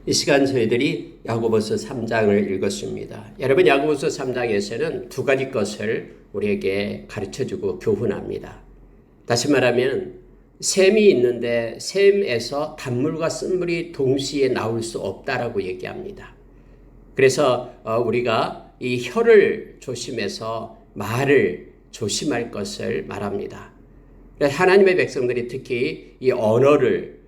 이 시간 저희들이 야고보서 3장을 읽었습니다. 여러분, 야고보서 3장에서는 두 가지 것을 우리에게 가르쳐주고 교훈합니다. 다시 말하면 샘이 있는데 샘에서 단물과 쓴물이 동시에 나올 수 없다라고 얘기합니다. 그래서 우리가 이 혀를 조심해서 말을 조심할 것을 말합니다. 하나님의 백성들이 특히 이 언어를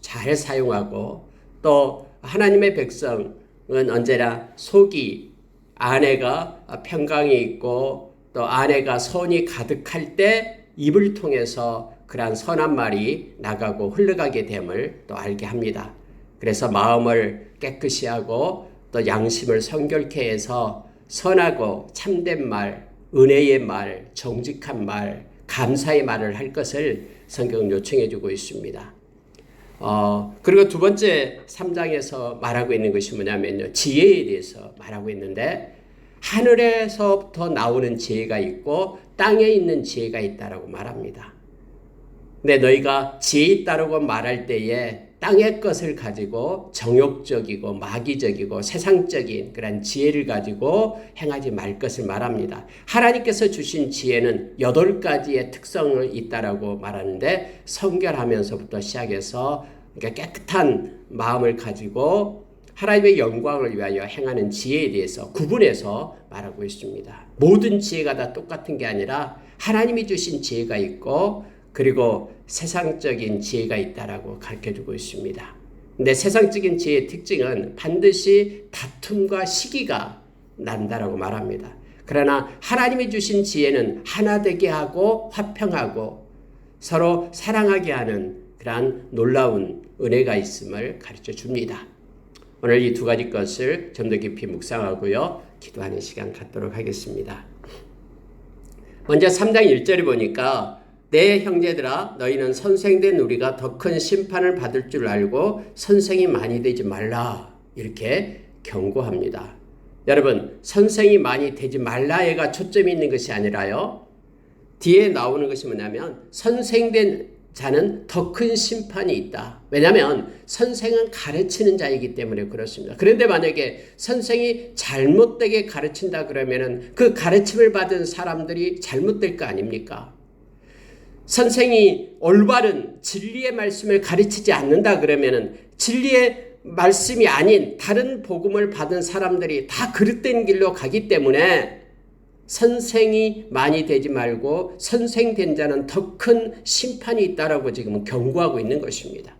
잘 사용하고 또 하나님의 백성은 언제나 속이 안에가 평강이 있고 또 안에가 선이 가득할 때 입을 통해서 그러한 선한 말이 나가고 흘러가게 됨을 또 알게 합니다. 그래서 마음을 깨끗이 하고 또 양심을 성결케 해서 선하고 참된 말, 은혜의 말, 정직한 말, 감사의 말을 할 것을 성경은 요청해 주고 있습니다. 그리고 두 번째 3장에서 말하고 있는 것이 뭐냐면요. 지혜에 대해서 말하고 있는데 하늘에서부터 나오는 지혜가 있고 땅에 있는 지혜가 있다라고 말합니다. 근데 너희가 지혜 있다라고 말할 때에 땅의 것을 가지고 정욕적이고 마귀적이고 세상적인 그런 지혜를 가지고 행하지 말 것을 말합니다. 하나님께서 주신 지혜는 8가지의 특성을 있다라고 말하는데 성결하면서부터 시작해서 깨끗한 마음을 가지고 하나님의 영광을 위하여 행하는 지혜에 대해서 구분해서 말하고 있습니다. 모든 지혜가 다 똑같은 게 아니라 하나님이 주신 지혜가 있고 그리고 세상적인 지혜가 있다라고 가르쳐주고 있습니다. 근데 세상적인 지혜의 특징은 반드시 다툼과 시기가 난다라고 말합니다. 그러나 하나님이 주신 지혜는 하나 되게 하고 화평하고 서로 사랑하게 하는 그러한 놀라운 은혜가 있음을 가르쳐 줍니다. 오늘 이 두 가지 것을 좀 더 깊이 묵상하고요. 기도하는 시간 갖도록 하겠습니다. 먼저 3장 1절을 보니까 내 형제들아 너희는 선생된 우리가 더 큰 심판을 받을 줄 알고 선생이 많이 되지 말라 이렇게 경고합니다. 여러분, 선생이 많이 되지 말라에가 초점이 있는 것이 아니라요. 뒤에 나오는 것이 뭐냐면 선생된 자는 더 큰 심판이 있다. 왜냐하면 선생은 가르치는 자이기 때문에 그렇습니다. 그런데 만약에 선생이 잘못되게 가르친다 그러면은 그 가르침을 받은 사람들이 잘못될 거 아닙니까? 선생이 올바른 진리의 말씀을 가르치지 않는다 그러면은 진리의 말씀이 아닌 다른 복음을 받은 사람들이 다 그릇된 길로 가기 때문에 선생이 많이 되지 말고 선생된 자는 더 큰 심판이 있다라고 지금 경고하고 있는 것입니다.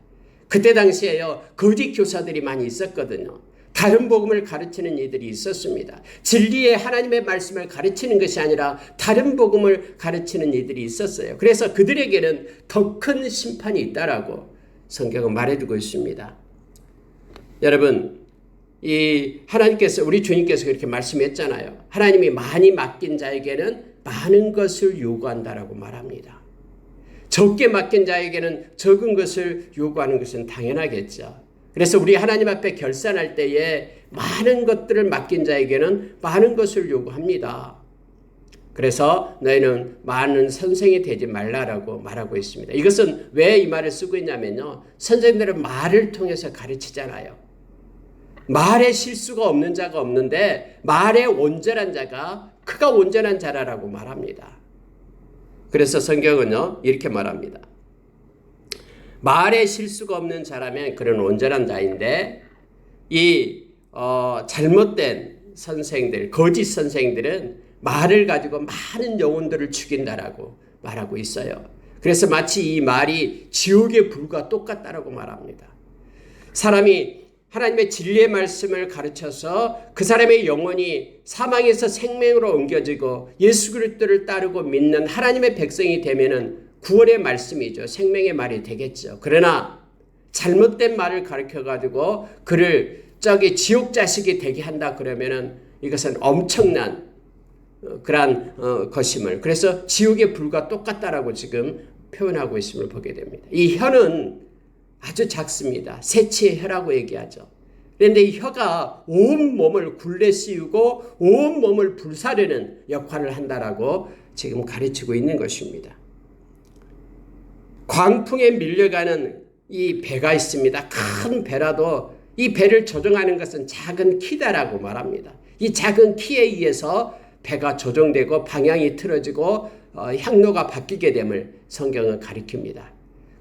그때 당시에요, 거짓 교사들이 많이 있었거든요. 다른 복음을 가르치는 이들이 있었습니다. 진리의 하나님의 말씀을 가르치는 것이 아니라 다른 복음을 가르치는 이들이 있었어요. 그래서 그들에게는 더 큰 심판이 있다라고 성경은 말해주고 있습니다. 여러분, 이 하나님께서 우리 주님께서 그렇게 말씀했잖아요. 하나님이 많이 맡긴 자에게는 많은 것을 요구한다라고 말합니다. 적게 맡긴 자에게는 적은 것을 요구하는 것은 당연하겠죠. 그래서 우리 하나님 앞에 결산할 때에 많은 것들을 맡긴 자에게는 많은 것을 요구합니다. 그래서 너희는 많은 선생이 되지 말라라고 말하고 있습니다. 이것은 왜 이 말을 쓰고 있냐면요. 선생님들은 말을 통해서 가르치잖아요. 말에 실수가 없는 자가 없는데 말에 온전한 자가 그가 온전한 자라라고 말합니다. 그래서 성경은요 이렇게 말합니다. 말에 실수가 없는 자라면 그런 온전한 자인데 이 잘못된 선생들, 거짓 선생들은 말을 가지고 많은 영혼들을 죽인다라고 말하고 있어요. 그래서 마치 이 말이 지옥의 불과 똑같다라고 말합니다. 사람이 하나님의 진리의 말씀을 가르쳐서 그 사람의 영혼이 사망에서 생명으로 옮겨지고 예수 그리스도를 따르고 믿는 하나님의 백성이 되면은 구원의 말씀이죠. 생명의 말이 되겠죠. 그러나 잘못된 말을 가르쳐가지고 그를 저기 지옥 자식이 되게 한다 그러면은 이것은 엄청난 그러한 것임을, 그래서 지옥의 불과 똑같다라고 지금 표현하고 있음을 보게 됩니다. 이 혀는 아주 작습니다. 새치의 혀라고 얘기하죠. 그런데 이 혀가 온 몸을 굴레 씌우고 온 몸을 불사르는 역할을 한다라고 지금 가르치고 있는 것입니다. 광풍에 밀려가는 이 배가 있습니다. 큰 배라도 이 배를 조종하는 것은 작은 키다라고 말합니다. 이 작은 키에 의해서 배가 조종되고 방향이 틀어지고 향로가 바뀌게 됨을 성경은 가리킵니다.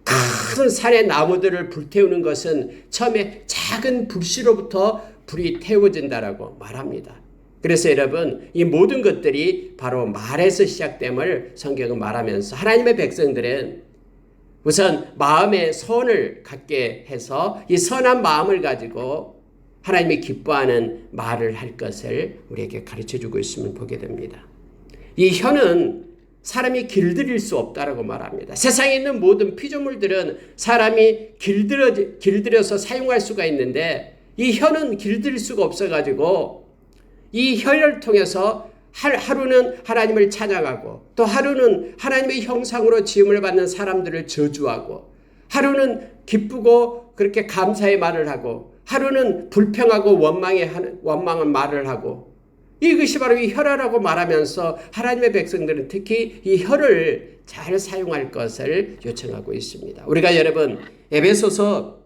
큰 산의 나무들을 불태우는 것은 처음에 작은 불씨로부터 불이 태워진다라고 말합니다. 그래서 여러분, 이 모든 것들이 바로 말에서 시작됨을 성경은 말하면서 하나님의 백성들은 우선 마음의 선을 갖게 해서 이 선한 마음을 가지고 하나님이 기뻐하는 말을 할 것을 우리에게 가르쳐주고 있음을 보게 됩니다. 이 혀는 사람이 길들일 수 없다라고 말합니다. 세상에 있는 모든 피조물들은 사람이 길들여서 사용할 수가 있는데 이 혀는 길들일 수가 없어가지고 이 혀를 통해서 하루는 하나님을 찬양하고 또 하루는 하나님의 형상으로 지음을 받는 사람들을 저주하고 하루는 기쁘고 그렇게 감사의 말을 하고 하루는 불평하고 원망한 말을 하고 이것이 바로 이 혀라라고 말하면서 하나님의 백성들은 특히 이 혀를 잘 사용할 것을 요청하고 있습니다. 우리가 여러분 에베소서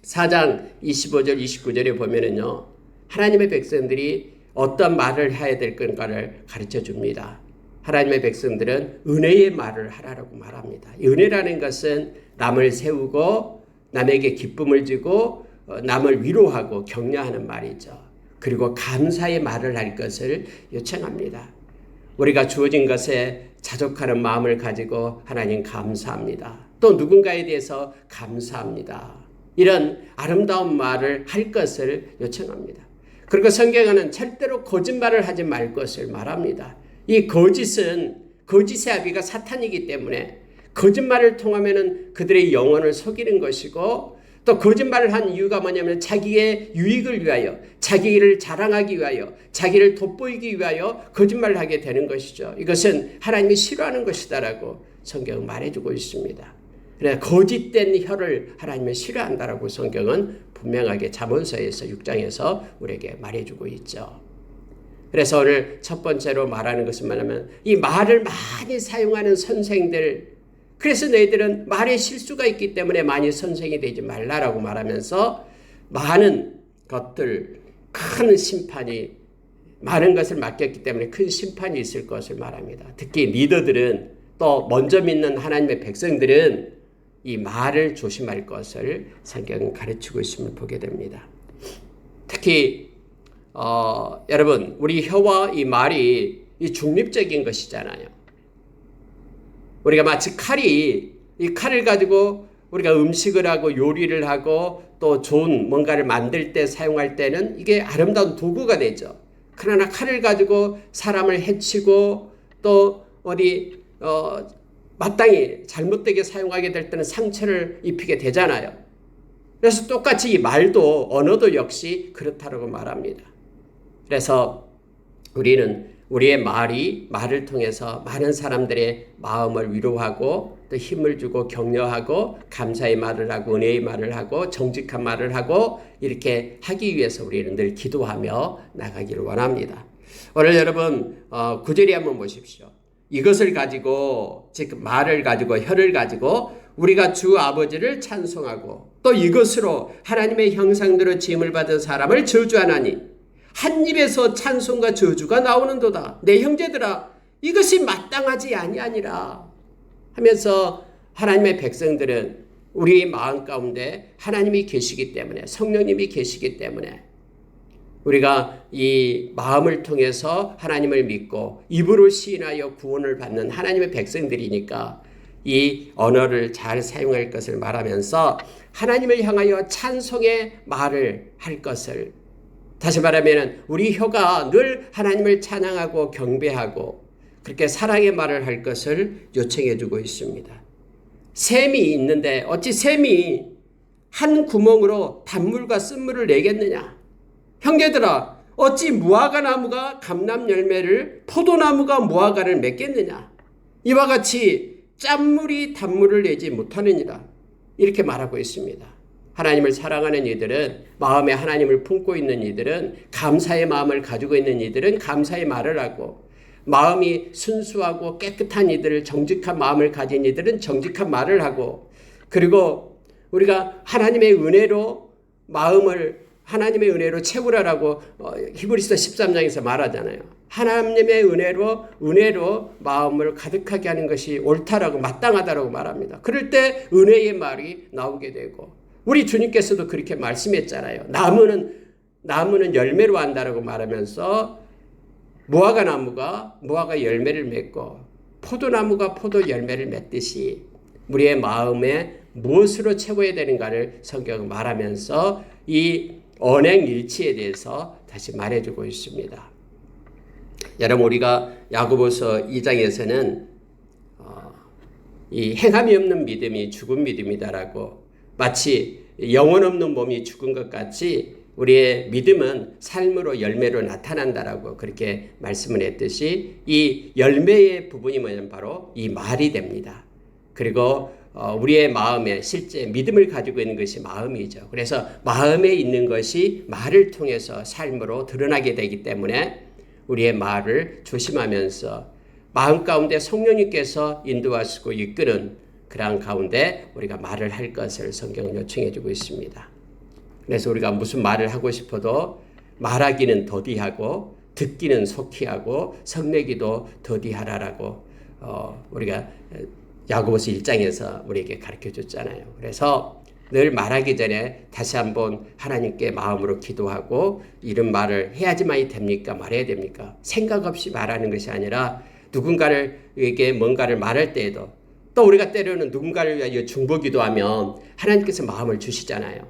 4장 25절 29절에 보면은요. 하나님의 백성들이 어떤 말을 해야 될 건가를 가르쳐 줍니다. 하나님의 백성들은 은혜의 말을 하라고 말합니다. 은혜라는 것은 남을 세우고 남에게 기쁨을 주고 남을 위로하고 격려하는 말이죠. 그리고 감사의 말을 할 것을 요청합니다. 우리가 주어진 것에 자족하는 마음을 가지고 하나님 감사합니다. 또 누군가에 대해서 감사합니다. 이런 아름다운 말을 할 것을 요청합니다. 그리고 성경은 절대로 거짓말을 하지 말 것을 말합니다. 이 거짓은 거짓의 아비가 사탄이기 때문에 거짓말을 통하면 그들의 영혼을 속이는 것이고 또 거짓말을 한 이유가 뭐냐면 자기의 유익을 위하여 자기를 자랑하기 위하여 자기를 돋보이기 위하여 거짓말을 하게 되는 것이죠. 이것은 하나님이 싫어하는 것이다라고 성경은 말해주고 있습니다. 그래서 거짓된 혀를 하나님은 싫어한다라고 성경은 분명하게 잠언서에서 6장에서 우리에게 말해주고 있죠. 그래서 오늘 첫 번째로 말하는 것은 뭐냐면 이 말을 많이 사용하는 선생들, 그래서 너희들은 말에 실수가 있기 때문에 많이 선생이 되지 말라라고 말하면서 많은 것들, 큰 심판이 많은 것을 맡겼기 때문에 큰 심판이 있을 것을 말합니다. 특히 리더들은 또 먼저 믿는 하나님의 백성들은 이 말을 조심할 것을 성경은 가르치고 있음을 보게 됩니다. 특히 여러분 우리 혀와 이 말이 이 중립적인 것이잖아요. 우리가 마치 이 칼을 가지고 우리가 음식을 하고 요리를 하고 또 좋은 뭔가를 만들 때 사용할 때는 이게 아름다운 도구가 되죠. 그러나 칼을 가지고 사람을 해치고 또 마땅히 잘못되게 사용하게 될 때는 상처를 입히게 되잖아요. 그래서 똑같이 이 말도 언어도 역시 그렇다고 말합니다. 그래서 우리는 우리의 말을 통해서 많은 사람들의 마음을 위로하고 또 힘을 주고 격려하고 감사의 말을 하고 은혜의 말을 하고 정직한 말을 하고 이렇게 하기 위해서 우리는 늘 기도하며 나가기를 원합니다. 오늘 여러분 9절에 한번 보십시오. 이것을 가지고 즉 말을 가지고 혀를 가지고 우리가 주 아버지를 찬송하고 또 이것으로 하나님의 형상대로 지음을 받은 사람을 저주하나니 한 입에서 찬송과 저주가 나오는도다. 내 형제들아 이것이 마땅하지 아니하니라 하면서 하나님의 백성들은 우리 마음 가운데 하나님이 계시기 때문에 성령님이 계시기 때문에 우리가 이 마음을 통해서 하나님을 믿고 입으로 시인하여 구원을 받는 하나님의 백성들이니까 이 언어를 잘 사용할 것을 말하면서 하나님을 향하여 찬송의 말을 할 것을, 다시 말하면 우리 혀가 늘 하나님을 찬양하고 경배하고 그렇게 사랑의 말을 할 것을 요청해 주고 있습니다. 샘이 있는데 어찌 샘이 한 구멍으로 단물과 쓴물을 내겠느냐. 형제들아 어찌 무화과 나무가 감람 열매를 포도나무가 무화과를 맺겠느냐. 이와 같이 짠물이 단물을 내지 못하느니라. 이렇게 말하고 있습니다. 하나님을 사랑하는 이들은 마음에 하나님을 품고 있는 이들은 감사의 마음을 가지고 있는 이들은 감사의 말을 하고 마음이 순수하고 깨끗한 이들을 정직한 마음을 가진 이들은 정직한 말을 하고 그리고 우리가 하나님의 은혜로 마음을 하나님의 은혜로 채우라라고 히브리서 13장에서 말하잖아요. 하나님의 은혜로 마음을 가득하게 하는 것이 옳다라고 마땅하다라고 말합니다. 그럴 때 은혜의 말이 나오게 되고 우리 주님께서도 그렇게 말씀했잖아요. 나무는 열매로 한다라고 말하면서 무화과 열매를 맺고 포도나무가 포도 열매를 맺듯이 우리의 마음에 무엇으로 채워야 되는가를 성경은 말하면서 이 언행일치에 대해서 다시 말해주고 있습니다. 여러분 우리가 야고보서 2장에서는 이 행함이 없는 믿음이 죽은 믿음이다라고 마치 영혼 없는 몸이 죽은 것 같이 우리의 믿음은 삶으로 열매로 나타난다라고 그렇게 말씀을 했듯이 이 열매의 부분이 뭐냐면 바로 이 말이 됩니다. 그리고 우리의 마음에 실제 믿음을 가지고 있는 것이 마음이죠. 그래서 마음에 있는 것이 말을 통해서 삶으로 드러나게 되기 때문에 우리의 말을 조심하면서 마음 가운데 성령님께서 인도하시고 이끄는 그러한 가운데 우리가 말을 할 것을 성경은 요청해 주고 있습니다. 그래서 우리가 무슨 말을 하고 싶어도 말하기는 더디하고 듣기는 속히 하고 성내기도 더디하라라고 우리가 야고보서 1장에서 우리에게 가르쳐 줬잖아요. 그래서 늘 말하기 전에 다시 한번 하나님께 마음으로 기도하고 이런 말을 해야지만이 됩니까? 말해야 됩니까? 생각 없이 말하는 것이 아니라 누군가에게 뭔가를 말할 때에도 또 우리가 때로는 누군가를 위하여 중보기도하면 하나님께서 마음을 주시잖아요.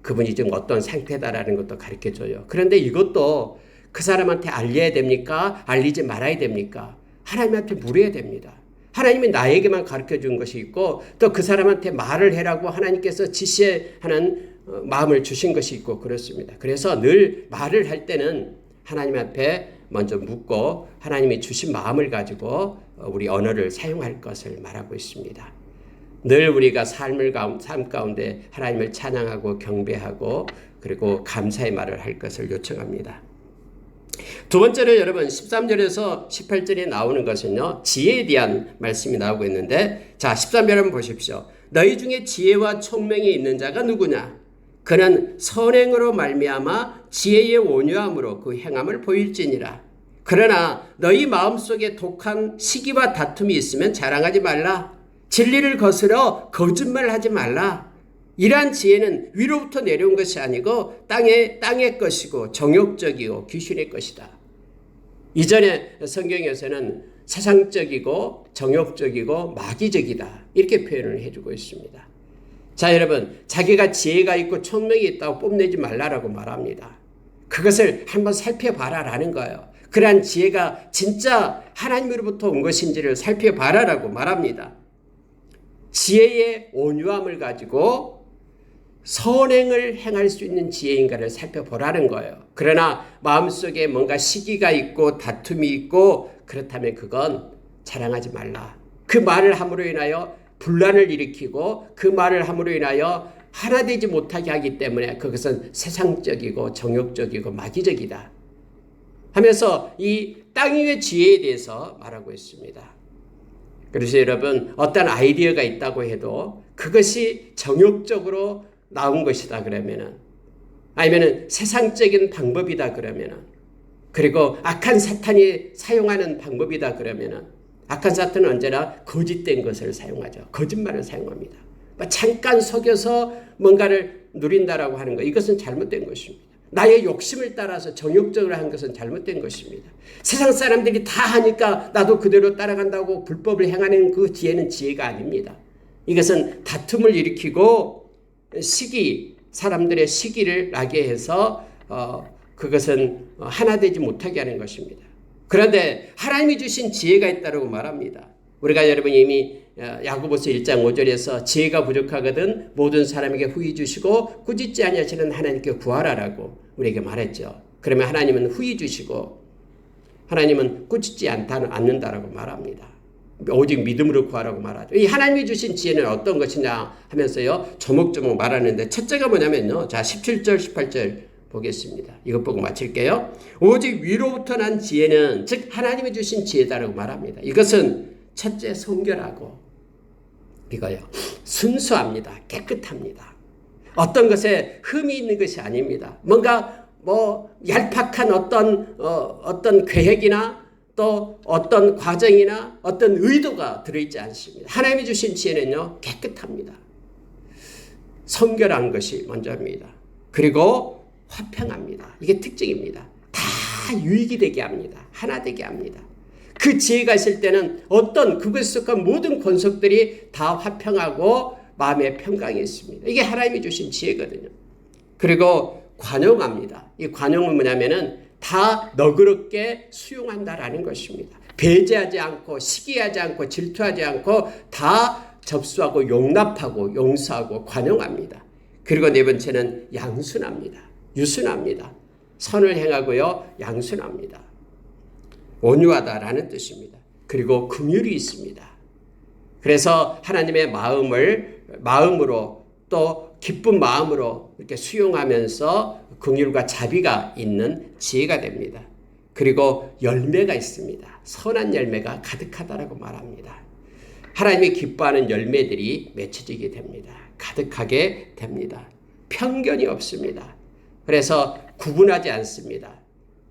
그분이 지금 어떤 상태다라는 것도 가르쳐줘요. 그런데 이것도 그 사람한테 알려야 됩니까? 알리지 말아야 됩니까? 하나님한테 물어야 됩니다. 하나님이 나에게만 가르쳐준 것이 있고 또 그 사람한테 말을 해라고 하나님께서 지시하는 마음을 주신 것이 있고 그렇습니다. 그래서 늘 말을 할 때는 하나님 앞에 먼저 묻고 하나님이 주신 마음을 가지고 우리 언어를 사용할 것을 말하고 있습니다. 늘 우리가 삶 가운데 하나님을 찬양하고 경배하고 그리고 감사의 말을 할 것을 요청합니다. 두 번째로 여러분 13절에서 18절에 나오는 것은요. 지혜에 대한 말씀이 나오고 있는데 자 13절 한번 보십시오. 너희 중에 지혜와 총명이 있는 자가 누구냐? 그는 선행으로 말미암아 지혜의 온유함으로 그 행함을 보일지니라. 그러나 너희 마음속에 독한 시기와 다툼이 있으면 자랑하지 말라. 진리를 거스러 거짓말하지 말라. 이러한 지혜는 위로부터 내려온 것이 아니고 땅의 것이고 정욕적이고 귀신의 것이다. 이전에 성경에서는 세상적이고 정욕적이고 마귀적이다. 이렇게 표현을 해주고 있습니다. 자 여러분 자기가 지혜가 있고 총명이 있다고 뽐내지 말라라고 말합니다. 그것을 한번 살펴봐라라는 거예요. 그러한 지혜가 진짜 하나님으로부터 온 것인지를 살펴봐라라고 말합니다. 지혜의 온유함을 가지고 선행을 행할 수 있는 지혜인가를 살펴보라는 거예요. 그러나 마음속에 뭔가 시기가 있고 다툼이 있고 그렇다면 그건 자랑하지 말라. 그 말을 함으로 인하여 분란을 일으키고 그 말을 함으로 인하여 하나 되지 못하게 하기 때문에 그것은 세상적이고 정욕적이고 마귀적이다 하면서 이 땅 위의 지혜에 대해서 말하고 있습니다. 그래서 여러분 어떤 아이디어가 있다고 해도 그것이 정욕적으로 나온 것이다 그러면은 아니면은 세상적인 방법이다 그러면은 그리고 악한 사탄이 사용하는 방법이다 그러면은 악한 사탄은 언제나 거짓된 것을 사용하죠. 거짓말을 사용합니다. 잠깐 속여서 뭔가를 누린다라고 하는 것 이것은 잘못된 것입니다. 나의 욕심을 따라서 정욕적으로 한 것은 잘못된 것입니다. 세상 사람들이 다 하니까 나도 그대로 따라간다고 불법을 행하는 그 지혜는 지혜가 아닙니다. 이것은 다툼을 일으키고 사람들의 시기를 나게 해서 그것은 하나 되지 못하게 하는 것입니다. 그런데 하나님이 주신 지혜가 있다고 말합니다. 우리가 여러분 이미 야고보서 1장 5절에서 지혜가 부족하거든 모든 사람에게 후히 주시고 꾸짖지 아니하시는 하나님께 구하라라고 우리에게 말했죠. 그러면 하나님은 후히 주시고 하나님은 꾸짖지 않는다라고 말합니다. 오직 믿음으로 구하라고 말하죠. 이 하나님이 주신 지혜는 어떤 것이냐 하면서요 조목조목 말하는데 첫째가 뭐냐면요. 자 17절 18절 보겠습니다. 이것 보고 마칠게요. 오직 위로부터 난 지혜는 즉 하나님이 주신 지혜다라고 말합니다. 이것은 첫째 성결하고 이거요 순수합니다. 깨끗합니다. 어떤 것에 흠이 있는 것이 아닙니다. 뭔가 얄팍한 어떤 계획이나 또 어떤 과정이나 어떤 의도가 들어있지 않습니다. 하나님이 주신 지혜는요, 깨끗합니다. 성결한 것이 먼저입니다. 그리고 화평합니다. 이게 특징입니다. 다 유익이 되게 합니다. 하나 되게 합니다. 그 지혜가 있을 때는 그것에 속한 모든 권속들이 다 화평하고 마음의 평강이 있습니다. 이게 하나님이 주신 지혜거든요. 그리고 관용합니다. 이 관용은 뭐냐면은 다 너그럽게 수용한다라는 것입니다. 배제하지 않고 시기하지 않고 질투하지 않고 다 접수하고 용납하고 용서하고 관용합니다. 그리고 네 번째는 양순합니다. 유순합니다. 선을 행하고요, 양순합니다. 온유하다라는 뜻입니다. 그리고 긍휼이 있습니다. 그래서 하나님의 마음으로 또 기쁜 마음으로 이렇게 수용하면서 긍휼과 자비가 있는 지혜가 됩니다. 그리고 열매가 있습니다. 선한 열매가 가득하다라고 말합니다. 하나님이 기뻐하는 열매들이 맺혀지게 됩니다. 가득하게 됩니다. 편견이 없습니다. 그래서 구분하지 않습니다.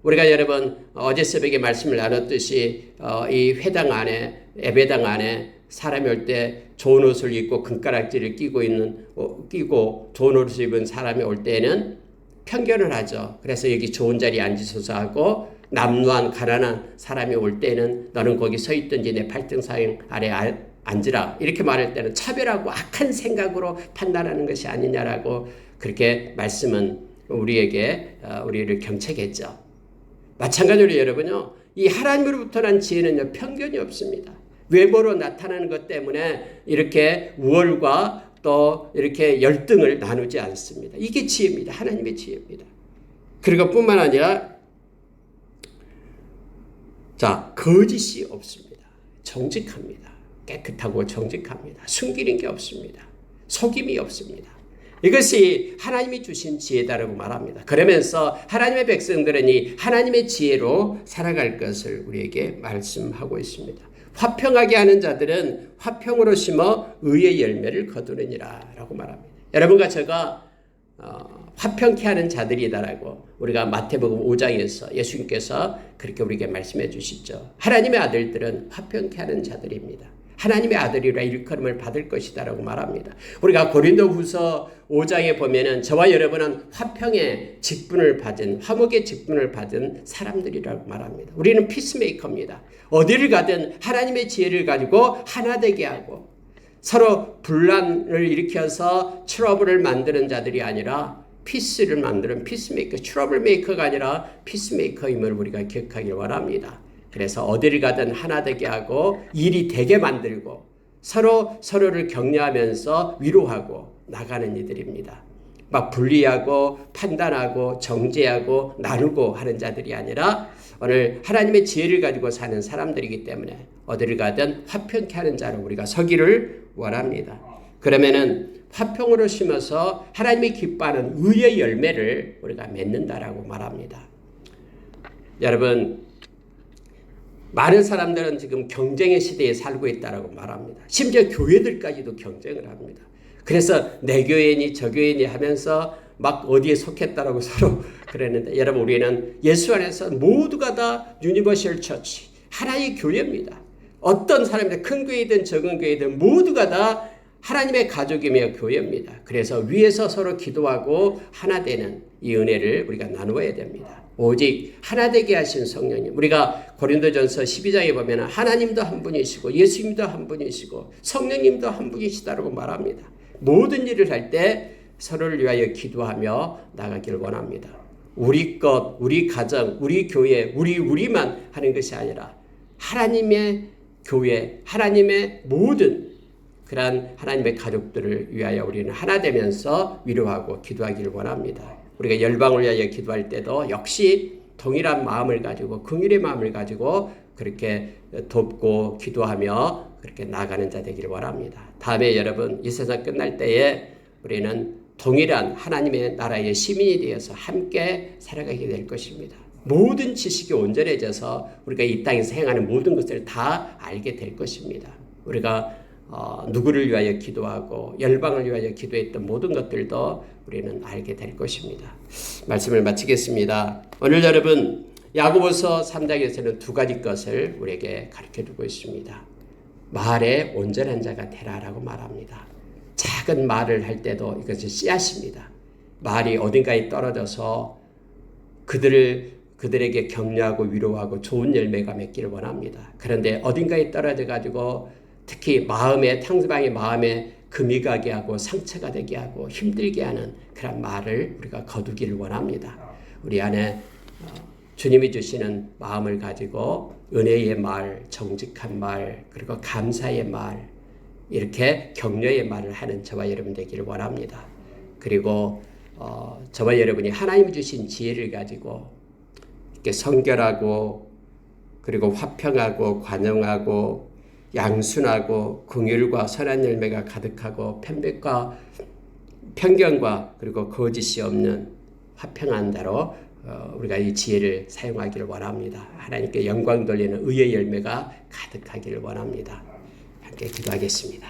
우리가 여러분 어제 새벽에 말씀을 나눴듯이 이 회당 안에, 예배당 안에 사람이 올 때 좋은 옷을 입고 금가락지를 끼고 좋은 옷을 입은 사람이 올 때는 편견을 하죠. 그래서 여기 좋은 자리에 앉으소서 하고, 남루한 가난한 사람이 올 때는 너는 거기 서 있든지 내 발등상 아래 앉으라, 이렇게 말할 때는 차별하고 악한 생각으로 판단하는 것이 아니냐라고 그렇게 말씀은 우리를 경책했죠. 마찬가지로 여러분요, 이 하나님으로부터 난 지혜는요, 편견이 없습니다. 외모로 나타나는 것 때문에 이렇게 우월과 또 이렇게 열등을 나누지 않습니다. 이게 지혜입니다. 하나님의 지혜입니다. 그리고 뿐만 아니라 거짓이 없습니다. 정직합니다. 깨끗하고 정직합니다. 숨기는 게 없습니다. 속임이 없습니다. 이것이 하나님이 주신 지혜다라고 말합니다. 그러면서 하나님의 백성들은 이 하나님의 지혜로 살아갈 것을 우리에게 말씀하고 있습니다. 화평하게 하는 자들은 화평으로 심어 의의 열매를 거두느니라 라고 말합니다. 여러분과 제가 화평케 하는 자들이다라고 우리가 마태복음 5장에서 예수님께서 그렇게 우리에게 말씀해 주시죠. 하나님의 아들들은 화평케 하는 자들입니다. 하나님의 아들이라 일컬음을 받을 것이다라고 말합니다. 우리가 고린도후서 5장에 보면은 저와 여러분은 화평의 직분을 받은, 화목의 직분을 받은 사람들이라고 말합니다. 우리는 피스메이커입니다. 어디를 가든 하나님의 지혜를 가지고 하나 되게 하고 서로 분란을 일으켜서 트러블을 만드는 자들이 아니라 피스를 만드는 피스메이커, 트러블 메이커가 아니라 피스메이커임을 우리가 기억하길 원합니다. 그래서 어디를 가든 하나 되게 하고 일이 되게 만들고 서로를 격려하면서 위로하고 나가는 이들입니다. 막 분리하고 판단하고 정죄하고 나누고 하는 자들이 아니라 오늘 하나님의 지혜를 가지고 사는 사람들이기 때문에 어디를 가든 화평케 하는 자로 우리가 서기를 원합니다. 그러면은 화평으로 심어서 하나님이 기뻐하는 의의 열매를 우리가 맺는다라고 말합니다. 여러분, 많은 사람들은 지금 경쟁의 시대에 살고 있다라고 말합니다. 심지어 교회들까지도 경쟁을 합니다. 그래서 내 교회니 저 교회니 하면서 막 어디에 속했다라고 서로 그랬는데, 여러분, 우리는 예수 안에서 모두가 다 유니버셜 처치, 하나의 교회입니다. 어떤 사람이든 큰 교회든 적은 교회든 모두가 다 하나님의 가족이며 교회입니다. 그래서 위에서 서로 기도하고 하나 되는 이 은혜를 우리가 나누어야 됩니다. 오직 하나 되게 하신 성령님, 우리가 고린도전서 12장에 보면 하나님도 한 분이시고 예수님도 한 분이시고 성령님도 한 분이시다라고 말합니다. 모든 일을 할 때 서로를 위하여 기도하며 나가길 원합니다. 우리 것, 우리 가정, 우리 교회, 우리만 하는 것이 아니라 하나님의 교회, 하나님의 모든 그러한 하나님의 가족들을 위하여 우리는 하나 되면서 위로하고 기도하기를 원합니다. 우리가 열방을 위하여 기도할 때도 역시 동일한 마음을 가지고 긍휼의 마음을 가지고 그렇게 돕고 기도하며 그렇게 나가는 자 되기를 원합니다. 다음에 여러분, 이 세상 끝날 때에 우리는 동일한 하나님의 나라의 시민이 되어서 함께 살아가게 될 것입니다. 모든 지식이 온전해져서 우리가 이 땅에서 행하는 모든 것을 다 알게 될 것입니다. 우리가 누구를 위하여 기도하고 열방을 위하여 기도했던 모든 것들도 우리는 알게 될 것입니다. 말씀을 마치겠습니다. 오늘 여러분 야고보서 3장에서는 두 가지 것을 우리에게 가르쳐주고 있습니다. 말에 온전한 자가 되라라고 말합니다. 작은 말을 할 때도 이것이 씨앗입니다. 말이 어딘가에 떨어져서 그들에게 격려하고 위로하고 좋은 열매가 맺기를 원합니다. 그런데 어딘가에 떨어져 가지고 특히 상대방의 마음에 금이 가게 하고 상처가 되게 하고 힘들게 하는 그런 말을 우리가 거두기를 원합니다. 우리 안에 주님이 주시는 마음을 가지고 은혜의 말, 정직한 말, 그리고 감사의 말, 이렇게 격려의 말을 하는 저와 여러분 되기를 원합니다. 그리고 저와 여러분이 하나님이 주신 지혜를 가지고 이렇게 성결하고 그리고 화평하고 관용하고 양순하고 긍휼과 선한 열매가 가득하고 편백과 편견과 그리고 거짓이 없는 화평한 자로 우리가 이 지혜를 사용하기를 원합니다. 하나님께 영광 돌리는 의의 열매가 가득하기를 원합니다. 함께 기도하겠습니다.